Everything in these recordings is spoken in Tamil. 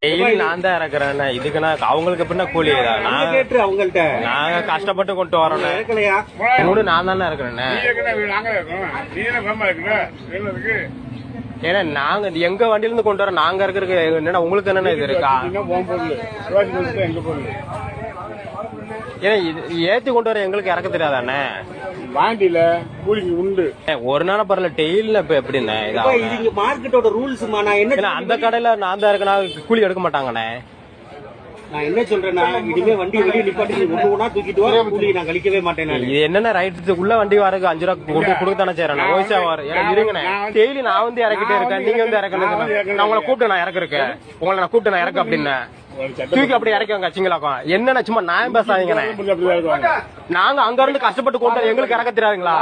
டெய்லி நான் தான் இறக்குறேன். இதுக்குன்னா அவங்களுக்கு எப்படின்னா கூலி அவங்கள்ட்ட நாங்க கஷ்டப்பட்டு கொண்டு வரோம். நான் தானே இருக்கிறேன். ஏன்னா நாங்க எங்க வண்டியில இருந்து கொண்டு வரோம். நாங்க இருக்கிறதுக்கு என்னன்னா உங்களுக்கு என்னென்ன இது இருக்கா? ஏன்னா ஏத்தி கொண்டு வர எங்களுக்கு இறக்க தெரியாதானே? வாண்டியில கூலிக்கு உண்டு. ஒரு நாள் பரவாயில்ல, டெய்லியில இப்ப எப்படின்னு மார்க்கெட்டோட ரூல்ஸ். அந்த கடையில நான் தான் இருக்கேன்னா கூலி எடுக்க மாட்டாங்கண்ணே. நான் என்ன சொல்றேன்னா, இனிமே வண்டி வெளியே நிப்பாட்டி ஒண்ணு தூக்கிட்டு வர கூலி நான் கழிக்கவே மாட்டேன். இது என்னென்ன ரைட்டு உள்ள வண்டி வரக்கு 5 ரூபா கொடுத்தானே செய்யறேன். ஓய்சா வர இருங்கண்ணே. டெய்லி நான் வந்து இறக்கிட்டே இருக்கேன், நீங்க வந்து இறக்கணும். நான் உங்களை கூப்பிட்டு நான் இறக்குறேன். உங்களை நான் கூப்பிட்டு நான் இறக்க அப்படின்னு தூக்கி அப்படி இறக்குவாங்க கச்சிங்களாக்கும். என்னென்ன சும்மா நியாயம் பேசாதீங்கண்ணே. நாங்க அங்க இருந்து கஷ்டப்பட்டு கொண்டு எங்களுக்கு இறக்க தெரியாதுங்களா?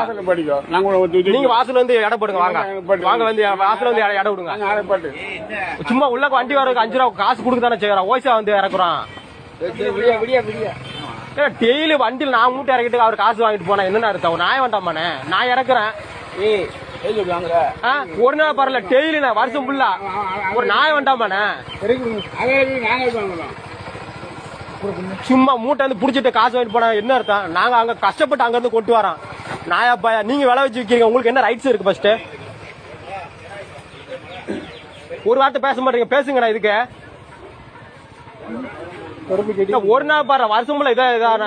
நீங்க வாசல் வந்து இடம் போடுங்க. வாங்க வாங்க வந்து வாசல் வந்து இடம் விடுங்க. சும்மா உள்ள வண்டி வரக்கு 5 ரூபா காசு கொடுக்க தானே செய்யறோம். ஓய்சா வந்து இறக்குறோம். டெய்லி வண்டியில் நான் மூட்டை இறக்கிட்டு அவர் காசு வாங்கிட்டு போனா என்ன அர்த்தம்? நியாயம் வேண்டாமாண்ணே. நான் இறக்குறேன். ஒரு நாள் பரவாயில்ல, டெய்லி வருஷம் ஃபுல்லா ஒரு நியாயம் வேண்டாமாண்ணே. சும்மா மூட்டை வந்து புடிச்சிட்டு காசு வாங்கிட்டு போனா என்ன அர்த்தம்? நாங்க அங்க கஷ்டப்பட்டு அங்க இருந்து கொண்டு வரோம். நாயாப்பாயா நீங்க விலை வச்சு விக்கிறீங்க. உங்களுக்கு என்ன ரைட்ஸ் இருக்கு? ஃபர்ஸ்ட் ஒரு வார்த்தை பேச மாட்டீங்க. பேசுங்கண்ணா. இதுக்கு ஒரு நாள் பாரு வருஷம் இதான